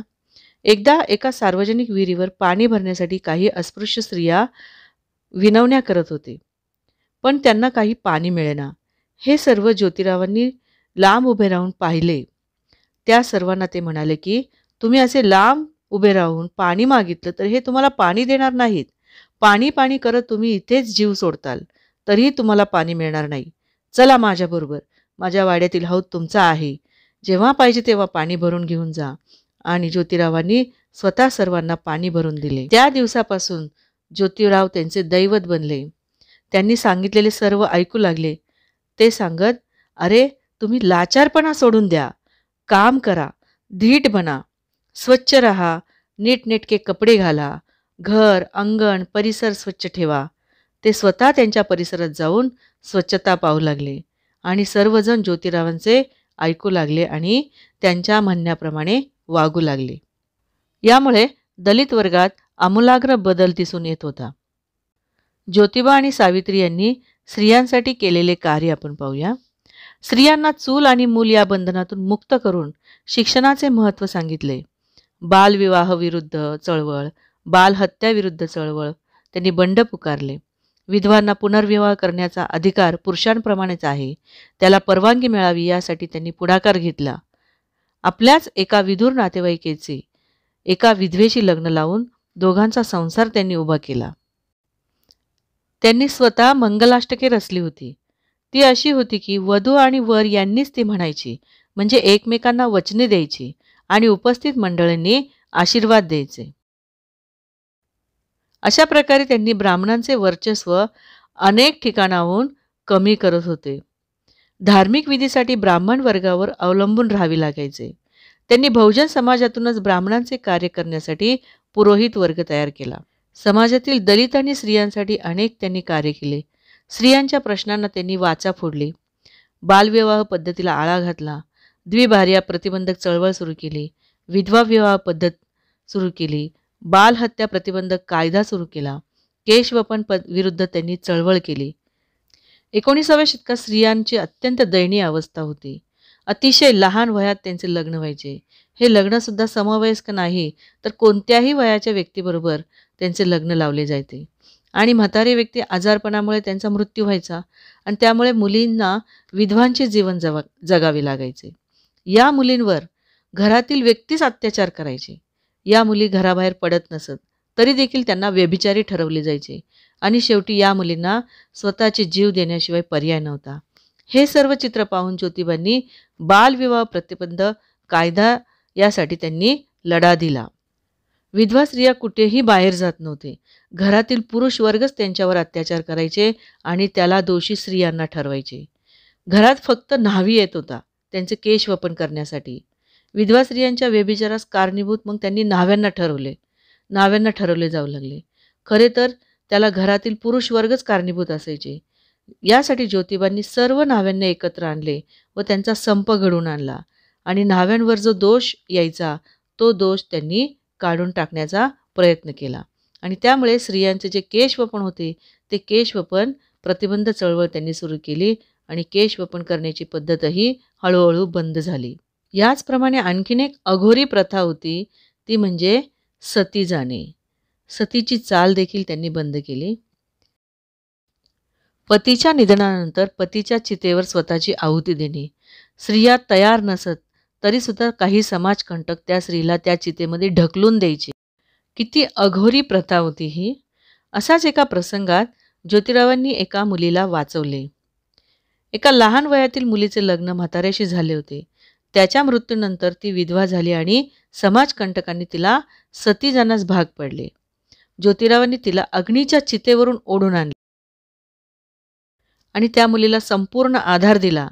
एकदा एका सार्वजनिक विहिरीवर पाणी भरण्यासाठी काही अस्पृश्य स्त्रिया विनवण्या करत होते, पण त्यांना काही पाणी मिळेना. हे सर्व ज्योतिरावांनी लांब उभे राहून पाहिले. त्या सर्वांना ते म्हणाले की तुम्ही असे लांब उभे राहून पाणी मागितलं तर हे तुम्हाला पाणी देणार नाहीत. पाणी पाणी करत तुम्ही इथेच जीव सोडताल तरीही तुम्हाला पाणी मिळणार नाही. चला माझ्याबरोबर, माझ्या वाड्यातील हौद तुमचा आहे, जेव्हा पाहिजे तेव्हा पाणी भरून घेऊन जा. आणि ज्योतिरावांनी स्वतः सर्वांना पाणी भरून दिले. त्या दिवसापासून ज्योतिराव त्यांचे दैवत बनले. त्यांनी सांगितलेले सर्व ऐकू लागले. ते सांगत, अरे तुम्ही लाचारपणा सोडून द्या, काम करा, धीट बना, स्वच्छ राहा, नीटनेटके कपडे घाला, घर अंगण परिसर स्वच्छ ठेवा. ते स्वतः त्यांच्या परिसरात जाऊन स्वच्छता पाहू लागले आणि सर्वजण ज्योतिरावांचे ऐकू लागले आणि त्यांच्या म्हणण्याप्रमाणे वागू लागले. यामुळे दलित वर्गात आमूलाग्र बदल दिसून येत होता. ज्योतिबा आणि सावित्री यांनी स्त्रियांसाठी केलेले कार्य आपण पाहूया. स्त्रियांना चूल आणि मूल या बंधनातून मुक्त करून शिक्षणाचे महत्त्व सांगितले. बालविवाह विरुद्ध चळवळ, बालहत्या विरुद्ध चळवळ त्यांनी बंड पुकारले. विधवांना पुनर्विवाह करण्याचा अधिकार पुरुषांप्रमाणेच आहे, त्याला परवानगी मिळावी यासाठी त्यांनी पुढाकार घेतला. आपल्याच एका विधुर नातेवाईकेचे एका विधवेशी लग्न लावून दोघांचा संसार त्यांनी उभा केला. त्यांनी स्वतः मंगलाष्टके रचली होती. ती अशी होती की वधू आणि वर यांनीच ती म्हणायची, म्हणजे एकमेकांना वचने द्यायची आणि उपस्थित मंडळींनी आशीर्वाद द्यायचे. अशा प्रकारे त्यांनी ब्राह्मणांचे वर्चस्व अनेक ठिकाणाहून कमी करत होते. धार्मिक विधीसाठी ब्राह्मण वर्गावर अवलंबून राहावे लागायचे. त्यांनी बहुजन समाजातूनच ब्राह्मणांचे कार्य करण्यासाठी पुरोहित वर्ग तयार केला. समाजातील दलित आणि स्त्रियांसाठी अनेक त्यांनी कार्य केले. स्त्रियांच्या प्रश्नांना त्यांनी वाचा फोडली. बालविवाह पद्धतीला आळा घातला. द्विभार्या प्रतिबंधक चळवळ सुरू केली. विधवा विवाह पद्धत सुरू केली. बालहत्या प्रतिबंधक कायदा सुरू केला. केशवपन विरुद्ध त्यांनी चळवळ केली. 19व्या शतकात स्त्रियांची अत्यंत दयनीय अवस्था होती. अतिशय लहान वयात त्यांचे लग्न व्हायचे. हे लग्नसुद्धा समवयस्क नाही तर कोणत्याही वयाच्या व्यक्तीबरोबर त्यांचे लग्न लावले जायचे आणि म्हातारे व्यक्ती आजारपणामुळे त्यांचा मृत्यू व्हायचा आणि त्यामुळे मुलींना विधवांचे जीवन जगावे लागायचे. या मुलींवर घरातील व्यक्तीच अत्याचार करायचे. या मुली घराबाहेर पडत नसत तरी देखील त्यांना व्यभिचारी ठरवले जायचे आणि शेवटी या मुलींना स्वतःचे जीव देण्याशिवाय पर्याय नव्हता. हे सर्व चित्र पाहून ज्योतिबांनी बालविवाह प्रतिबंध कायदा यासाठी त्यांनी लढा दिला. विधवा स्त्रिया कुठेही बाहेर जात नव्हते. घरातील पुरुष वर्गच त्यांच्यावर अत्याचार करायचे आणि त्याला दोषी स्त्रियांना ठरवायचे. घरात फक्त न्हावी येत होता त्यांचे केशवपन करण्यासाठी. विधवा स्त्रियांच्या व्यभिचारास कारणीभूत मग त्यांनी न्हाव्यांना ठरवले जाऊ लागले. खरे तर त्याला घरातील पुरुष वर्गच कारणीभूत असायचे. यासाठी ज्योतिबांनी सर्व न्हाव्यांना एकत्र आणले व त्यांचा संप घडवून आणला आणि न्हाव्यांवर जो दोष यायचा तो दोष त्यांनी काढून टाकण्याचा प्रयत्न केला आणि त्यामुळे स्त्रियांचे जे केशवपन होते ते केशवपन प्रतिबंध चळवळ त्यांनी सुरू केली आणि केशवपन करण्याची पद्धतही हळूहळू बंद झाली. याचप्रमाणे आणखीन एक अघोरी प्रथा होती ती म्हणजे सती जाणे. सतीची चाल देखील त्यांनी बंद केली. पतीच्या निधनानंतर पतीच्या चितेवर स्वतःची आहुती देणे. स्त्रिया तयार नसत तरीसुद्धा काही समाजकंटक त्या स्त्रीला त्या चितेमध्ये ढकलून द्यायचे. किती अघोरी प्रथा होती ही. असाच एका प्रसंगात ज्योतिरावांनी एका मुलीला वाचवले. एका लहान वयातील मुलीचे लग्न म्हाताऱ्याशी झाले होते. त्याच्या मृत्यूनंतर ती विधवा झाली आणि समाजकंटकांनी तिला सती जाण्यास भाग पडले. ज्योतिरावांनी तिला अग्नीच्या चितेवरून ओढून आणले आणि त्या मुलीला संपूर्ण आधार दिला.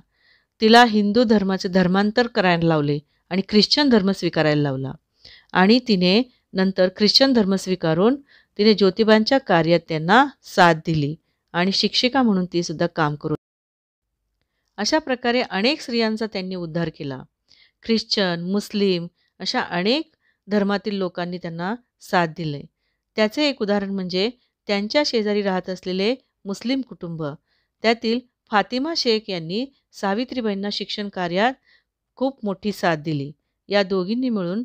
तिला हिंदू धर्माचे धर्मांतर करायला लावले आणि ख्रिश्चन धर्म स्वीकारायला लावला आणि तिने नंतर ख्रिश्चन धर्म स्वीकारून तिने ज्योतिबांच्या कार्यात त्यांना साथ दिली आणि शिक्षिका म्हणून ती सुद्धा काम करू. अशा प्रकारे अनेक स्त्रियांचा त्यांनी उद्धार केला. ख्रिश्चन, मुस्लिम अशा अनेक धर्मातील लोकांनी त्यांना साथ दिले. त्याचे एक उदाहरण म्हणजे त्यांच्या शेजारी राहत असलेले मुस्लिम कुटुंब. त्यातील फातिमा शेख यांनी सावित्रीबाईंना शिक्षण कार्यात खूप मोठी साथ दिली. या दोघींनी मिळून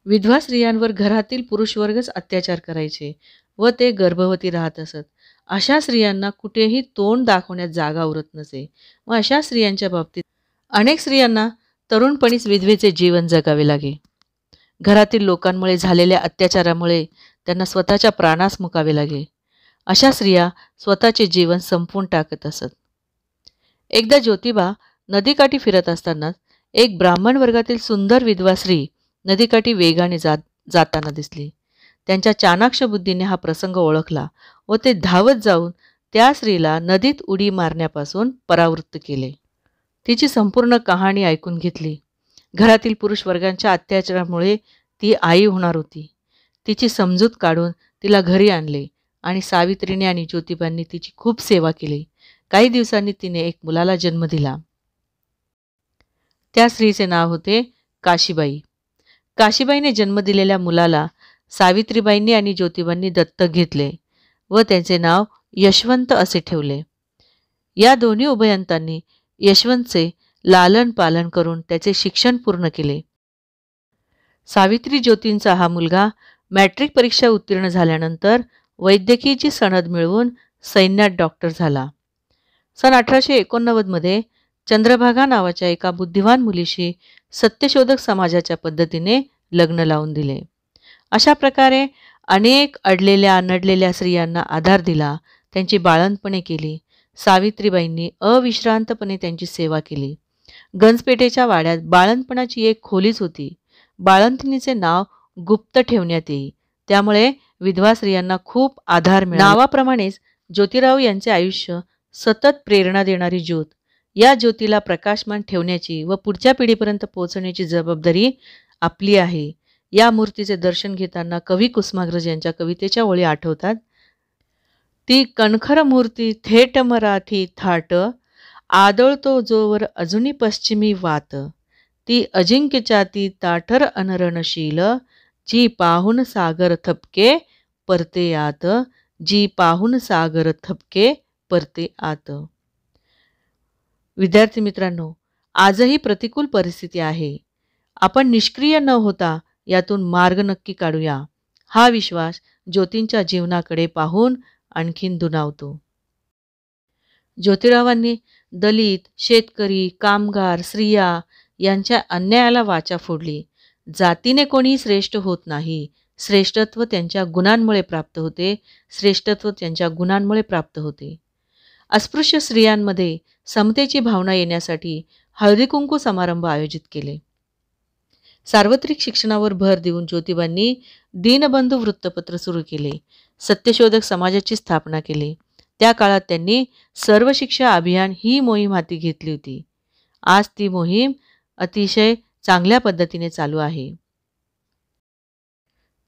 विधवा स्त्रियांवर घरातील पुरुष वर्गच अत्याचार करायचे व ते गर्भवती राहत असत. अशा स्त्रियांना कुठेही तोंड दाखवण्यात जागा उरत नसे. व अशा स्त्रियांच्या बाबतीत अनेक स्त्रियांना तरुणपणीच विधवेचे जीवन जगावे लागे. घरातील लोकांमुळे झालेल्या अत्याचारामुळे त्यांना स्वतःच्या प्राणास मुकावे लागे. अशा स्त्रिया स्वतःचे जीवन संपवून टाकत असत. एकदा ज्योतिबा नदीकाठी फिरत असताना एक ब्राह्मण वर्गातील सुंदर विधवा स्त्री नदीकाठी वेगाने जाताना दिसली. त्यांच्या चाणाक्ष बुद्धीने हा प्रसंग ओळखला व ते धावत जाऊन त्या स्त्रीला नदीत उडी मारण्यापासून परावृत्त केले. तिची संपूर्ण कहाणी ऐकून घेतली. घरातील पुरुष वर्गांच्या अत्याचारामुळे ती आई होणार होती. तिची समजूत काढून तिला घरी आणले आणि सावित्रीने आणि ज्योतिबांनी तिची खूप सेवा केली. काही दिवसांनी तिने एक मुलाला जन्म दिला. त्या स्त्रीचे नाव होते काशीबाई. काशीबाईने जन्म दिलेल्या मुलाला सावित्रीबाईंनी आणि ज्योतिबांनी दत्तक घेतले व त्याचे नाव यशवंत असे ठेवले. या दोन्ही उभयंतांनी यशवंतचे लालन पालन करून त्याचे शिक्षण पूर्ण केले. सावित्री ज्योतींचा हा मुलगा मॅट्रिक परीक्षा उत्तीर्ण झाल्यानंतर वैद्यकीयची सनद मिळवून सैन्यात डॉक्टर झाला. सन 1889 मध्ये चंद्रभागा नावाच्या एका बुद्धिवान मुलीशी सत्यशोधक समाजाच्या पद्धतीने लग्न लावून दिले. अशा प्रकारे अनेक अडलेल्या नडलेल्या स्त्रियांना आधार दिला. त्यांची बाळंतपणे केली. सावित्रीबाईंनी अविश्रांतपणे त्यांची सेवा केली. गंजपेठेच्या वाड्यात बाळंतपणाची एक खोलीच होती. बाळंतिणीचे नाव गुप्त ठेवण्यात येई. त्यामुळे विधवा स्त्रियांना खूप आधार मिळाला. नावाप्रमाणेच ज्योतिराव यांचे आयुष्य सतत प्रेरणा देणारी ज्योत. या ज्योतीला प्रकाशमान ठेवण्याची व पुढच्या पिढीपर्यंत पोहोचण्याची जबाबदारी आपली आहे. या मूर्तीचे दर्शन घेताना कवी कुसुमाग्रज यांच्या कवितेच्या ओळी आठवतात. ती कणखर मूर्ती थेट मराठी थाट, आदळतो जोवर अजुनी पश्चिमी वात. ती अजिंक्यचाती ताठर अनरणशील, जी पाहून सागर थपके परते आत, जी पाहून सागर थपके परते आत. विद्यार्थी मित्रांनो, आजही प्रतिकूल परिस्थिती आहे. आपण निष्क्रिय न होता यातून मार्ग नक्की काढूया. हा विश्वास ज्योतींच्या जीवनाकडे पाहून आणखीन दुणावतो. ज्योतिरावांनी दलित, शेतकरी, कामगार, स्त्रिया यांच्या अन्यायाला वाचा फोडली. जातीने कोणीही श्रेष्ठ होत नाही. श्रेष्ठत्व त्यांच्या गुणांमुळे प्राप्त होते. श्रेष्ठत्व त्यांच्या गुणांमुळे प्राप्त होते. अस्पृश्य स्त्रियांमध्ये समतेची भावना येण्यासाठी हळदीकुंकू समारंभ आयोजित केले. सार्वत्रिक शिक्षणावर भर देऊन ज्योतिबांनी दीनबंधू वृत्तपत्र सुरू केले. सत्यशोधक समाजाची स्थापना केली. त्या काळात त्यांनी सर्व शिक्षा अभियान ही मोहीम हाती घेतली होती. आज ती मोहीम अतिशय चांगल्या पद्धतीने चालू आहे.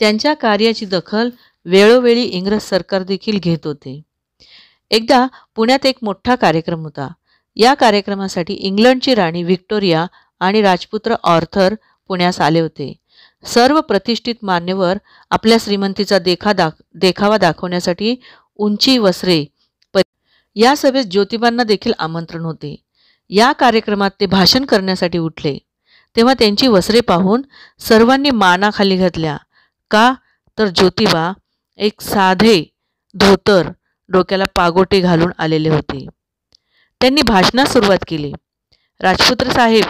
त्यांच्या कार्याची दखल वेळोवेळी इंग्रज सरकार देखील घेत होते. एकदा पुण्यात एक मोठा कार्यक्रम होता. या कार्यक्रमासाठी इंग्लंडची राणी व्हिक्टोरिया आणि राजपुत्र ऑर्थर पुण्यास आले होते. सर्व प्रतिष्ठित मान्यवर आपल्या श्रीमंतीचा देखावा दाखवण्यासाठी उंची वस्त्रे. या सभेत ज्योतिबांना देखील आमंत्रण होते. या कार्यक्रमात ते भाषण करण्यासाठी उठले तेव्हा त्यांची वस्त्रे पाहून सर्वांनी माना खाली घातल्या. का तर ज्योतिबा एक साधे धोतर, डोक्याला पागोटे घालून आलेले होते. त्यांनी भाषणास सुरुवात केली. राजपुत्र साहेब,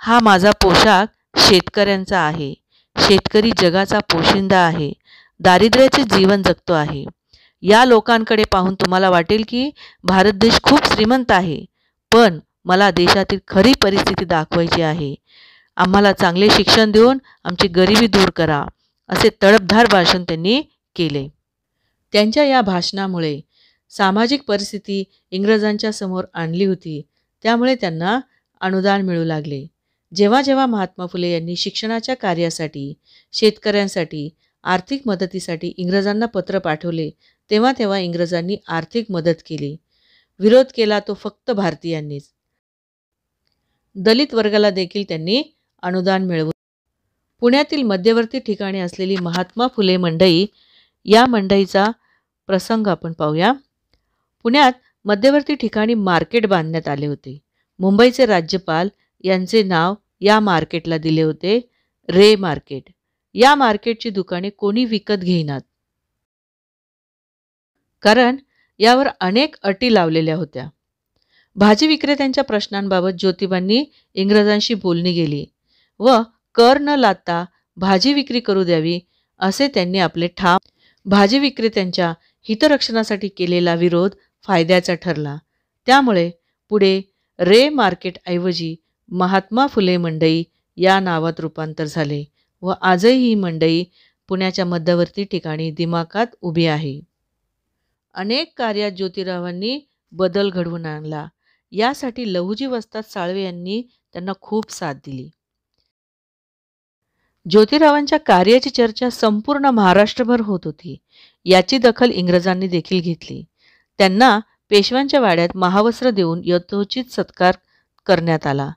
हा माझा पोशाख शेतकऱ्यांचा आहे. शेतकरी जगाचा पोशिंदा आहे. दारिद्र्याचे जीवन जगतो आहे. या लोकांकडे पाहून तुम्हाला वाटेल की भारत देश खूप श्रीमंत आहे, पण मला देशातील खरी परिस्थिती दाखवायची आहे. आम्हाला चांगले शिक्षण देऊन आमची गरिबी दूर करा, असे तडफदार भाषण त्यांनी केले. त्यांच्या या भाषणामुळे सामाजिक परिस्थिती इंग्रजांच्या समोर आणली होती. त्यामुळे त्यांना अनुदान मिळू लागले. जेव्हा जेव्हा महात्मा फुले यांनी शिक्षणाच्या कार्यासाठी, शेतकऱ्यांसाठी, आर्थिक मदतीसाठी इंग्रजांना पत्र पाठवले, तेव्हा तेव्हा इंग्रजांनी आर्थिक मदत केली. विरोध केला तो फक्त भारतीयांनीच. दलित वर्गाला देखील त्यांनी अनुदान मिळवून. पुण्यातील मध्यवर्ती ठिकाणी असलेली महात्मा फुले मंडई, या मंडईचा प्रसंग आपण पाहूया. पुण्यात मध्यवर्ती ठिकाणी मार्केट बांधण्यात आले होते. मुंबईचे राज्यपाल यांचे नाव या मार्केटला दिले होते, रे मार्केट. या मार्केटची दुकाने कोणी विकत घेईनात, कारण यावर अनेक अटी लावलेल्या होत्या. भाजी विक्रेत्यांच्या प्रश्नांबाबत ज्योतिबांनी इंग्रजांशी बोलणी गेली व कर न लादता भाजी विक्री करू द्यावी, असे त्यांनी आपले ठाम. भाजी विक्रेत्यांच्या हितरक्षणासाठी केलेला विरोध फायद्याचा ठरला. त्यामुळे पुढे रे मार्केटऐवजी महात्मा फुले मंडई या नावात रूपांतर झाले व आजही ही मंडई पुण्याच्या मध्यवर्ती ठिकाणी दिमाखात उभी आहे. अनेक कार्यात ज्योतिरावांनी बदल घडवून आणला. यासाठी लहुजी वस्ताद साळवे यांनी त्यांना खूप साथ दिली. ज्योतिरावांच्या कार्याची चर्चा संपूर्ण महाराष्ट्रभर होत होती. याची दखल इंग्रजांनी देखील घेतली. त्यांना पेशव्यांच्या वाड्यात महावस्त्र देऊन यथोचित सत्कार करण्यात आला.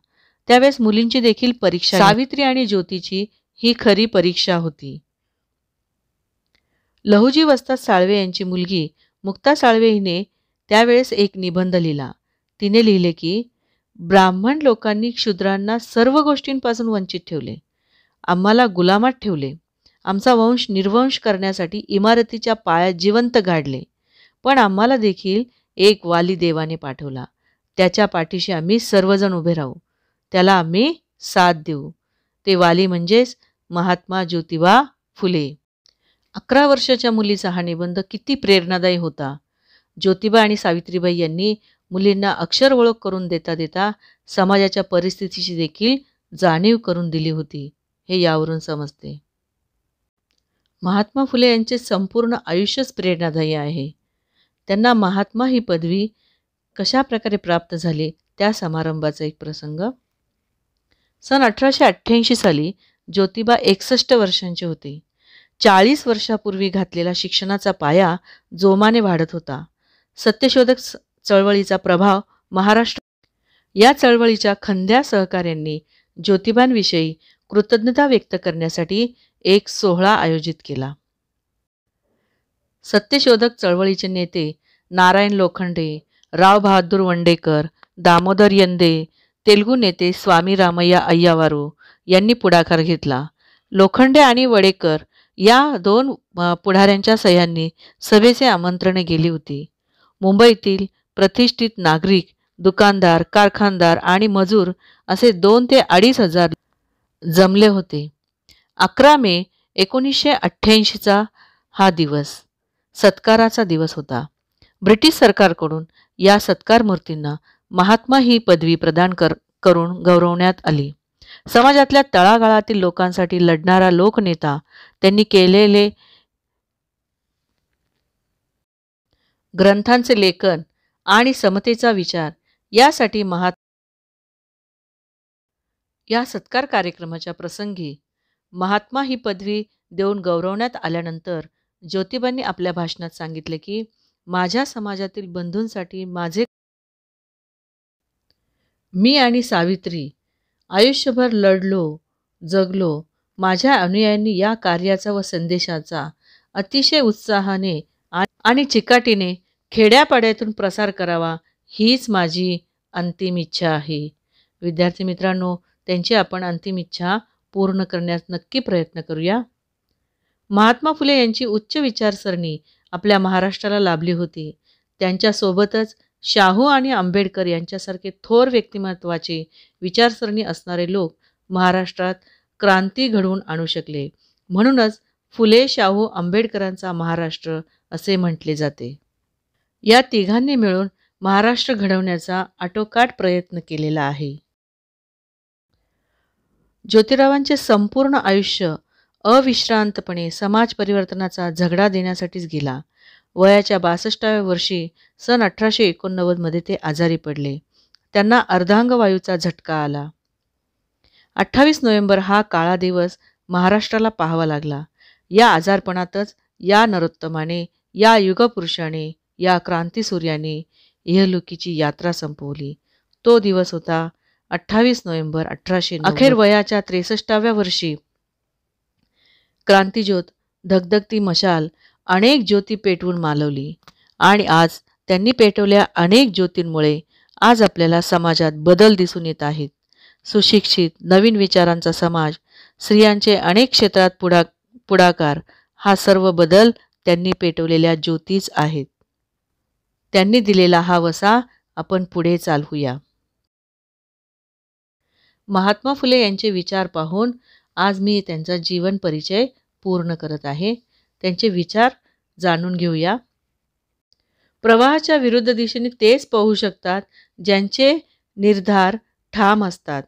त्यावेळेस मुलींची देखील परीक्षा, सावित्री आणि ज्योतीची ही खरी परीक्षा होती. लहुजी वस्ताद साळवे यांची मुलगी मुक्ता साळवे हिने त्यावेळेस एक निबंध लिहिला. तिने लिहिले की ब्राह्मण लोकांनी शूद्रांना सर्व गोष्टींपासून वंचित ठेवले, आम्हाला गुलामात ठेवले, आमचा वंश निर्वंश करण्यासाठी इमारतीच्या पायात जिवंत गाडले, पण आम्हाला देखील एक वाली देवाने पाठवला. त्याच्या पाठीशी आम्ही सर्वजण उभे राहू, त्याला आम्ही साथ देऊ. ते वाली म्हणजेच महात्मा ज्योतिबा फुले. 11 वर्षाच्या मुलीचा हा निबंध किती प्रेरणादायी होता. ज्योतिबा आणि सावित्रीबाई यांनी मुलींना अक्षर ओळख करून देता देता समाजाच्या परिस्थितीची देखील जाणीव करून दिली होती, हे यावरून समजते. महात्मा फुले यांचे संपूर्ण आयुष्यच प्रेरणादायी आहे. त्यांना महात्मा ही पदवी कशा प्रकारे प्राप्त झाली त्या समारंभाचा एक प्रसंग. सन 1888 साली ज्योतिबा 61 वर्षांचे होते. 40 वर्षापूर्वी घातलेला शिक्षणाचा पाया जोमाने वाढत होता. सत्यशोधक चळवळीचा प्रभाव महाराष्ट्र. या चळवळीच्या खंद्या सहकाऱ्यांनी ज्योतिबांविषयी कृतज्ञता व्यक्त करण्यासाठी एक सोहळा आयोजित केला. सत्यशोधक चळवळीचे नेते नारायण लोखंडे, राव बहादूर वंडेकर, दामोदर यंदे, तेलुगू नेते स्वामी रामय्या अय्यावारू यांनी पुढाकार घेतला. लोखंडे आणि वडेकर या दोन पुढाऱ्यांच्या सह्यांनी सभेचे आमंत्रण गेली होती. मुंबईतील प्रतिष्ठित नागरिक, दुकानदार, कारखानदार आणि मजूर असे 2 ते 2,500 जमले होते. 11 मे 1988चा हा दिवस सत्काराचा दिवस होता. ब्रिटिश सरकारकडून या सत्कार मूर्तींना महात्मा ही पदवी प्रदान करून गौरवण्यात आली. समाजातल्या तळागाळातील लोकांसाठी लढणारा लोकनेता, त्यांनी केलेले ग्रंथांचे लेखन आणि समतेचा विचार यासाठी या सत्कार कार्यक्रमाच्या प्रसंगी महात्मा ही पदवी देऊन गौरवण्यात आल्यानंतर ज्योतिबांनी आपल्या भाषणात सांगितले की माझ्या समाजातील बंधूंसाठी मी आणि सावित्री आयुष्यभर लढलो, जगलो. माझ्या अनुयायांनी या कार्याचा व संदेशाचा अतिशय उत्साहाने आणि चिकाटीने खेड्यापाड्यातून प्रसार करावा, हीच माझी अंतिम इच्छा आहे. विद्यार्थी मित्रांनो, त्यांची आपण अंतिम इच्छा पूर्ण करण्यास नक्की प्रयत्न करूया. महात्मा फुले यांची उच्च विचारसरणी आपल्या महाराष्ट्राला लाभली होती. त्यांच्यासोबतच शाहू आणि आंबेडकर यांच्यासारखे थोर व्यक्तिमत्वाचे विचारसरणी असणारे लोक महाराष्ट्रात क्रांती घडवून आणू शकले. म्हणूनच फुले, शाहू, आंबेडकरांचा महाराष्ट्र असे म्हटले जाते. या तिघांनी मिळून महाराष्ट्र घडवण्याचा आटोकाट प्रयत्न केलेला आहे. ज्योतिरावांचे संपूर्ण आयुष्य अविश्रांतपणे समाज परिवर्तनाचा झगडा देण्यासाठीच गेला. वयाच्या 62व्या वर्षी सन 1889 मध्ये ते आजारी पडले. त्यांना अर्धांगवायूचा झटका आला. 28 नोव्हेंबर हा काळा दिवस महाराष्ट्राला पाहावा लागला. या आजारपणातच या नरोत्तमाने, या युगपुरुषाने, या क्रांतीसूर्याने इहलोकीची यात्रा संपवली. तो दिवस होता 28 नोव्हेंबर 1890. अखेर वयाच्या 63व्या वर्षी क्रांतिज्योत, धगधगती मशाल अनेक ज्योती पेटवून मालवली. आणि आज त्यांनी पेटवल्या अनेक ज्योतींमुळे आज आपल्याला समाजात बदल दिसून येत आहेत. सुशिक्षित नवीन विचारांचा समाज, स्त्रियांचे अनेक क्षेत्रात पुढाकार, हा सर्व बदल त्यांनी पेटवलेल्या ज्योतीच आहेत. त्यांनी दिलेला हा वसा आपण पुढे चालवूया. महात्मा फुले यांचे विचार पाहून आज मी त्यांचा जीवन परिचय पूर्ण करत आहे. त्यांचे विचार जाणून घेऊया. प्रवाहाच्या विरुद्ध दिशेने तेच पाहू शकतात ज्यांचे निर्धार ठाम असतात,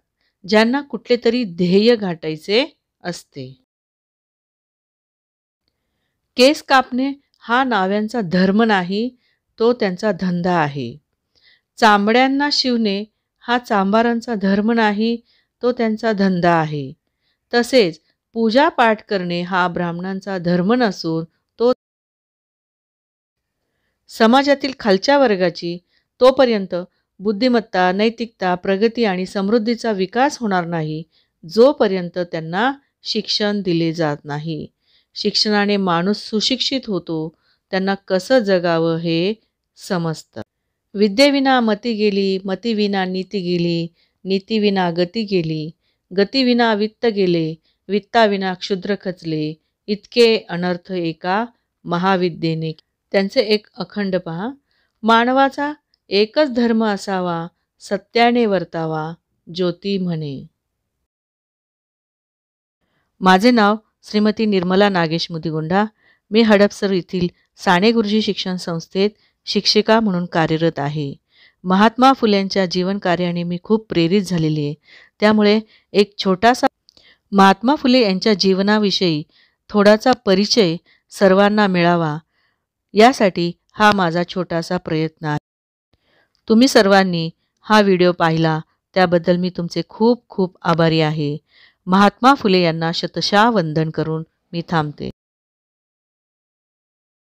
ज्यांना कुठले तरी ध्येय गाठायचे असते. केस कापणे हा नाव्यांचा धर्म नाही, तो त्यांचा धंदा आहे. चांबड्यांना शिवणे हा चांभारांचा धर्म नाही, तो त्यांचा धंदा आहे. तसेच पूजा पाठ करणे हा ब्राह्मणांचा धर्म नसून तो समाजातील खालच्या वर्गाची, तोपर्यंत बुद्धिमत्ता, नैतिकता, प्रगती आणि समृद्धीचा विकास होणार नाही जोपर्यंत त्यांना शिक्षण दिले जात नाही. शिक्षणाने माणूस सुशिक्षित होतो, त्यांना कसं जगावं हे समजतं. विद्येविना मती गेली, मतीविना नीती गेली, नीतीविना गती गेली, गतीविना वित्त गेले, वित्ताविना क्षुद्र खचले, इतके अनर्थ एका महाविद्येने. त्यांचे एक अखंड पहा. मानवाचा एकच धर्म असावा, सत्याने वर्तावा, ज्योती म्हणे. माझे नाव श्रीमती निर्मला नागेश मुदिगोंडा. मी हडपसर येथील साने गुरुजी शिक्षण संस्थेत शिक्षिका म्हणून कार्यरत आहे. महात्मा फुल्यांच्या जीवन कार्याने मी खूप प्रेरित झालेली आहे. त्यामुळे एक छोटासा महात्मा फुले यांच्या जीवनाविषयी थोडासा परिचय सर्वांना मिळावा, यासाठी हा माझा छोटासा प्रयत्न आहे. तुम्ही सर्वांनी हा व्हिडिओ पाहिला त्याबद्दल मी तुमचे खूप खूप आभारी आहे. महात्मा फुले यांना शतशः वंदन करून मी थांबते.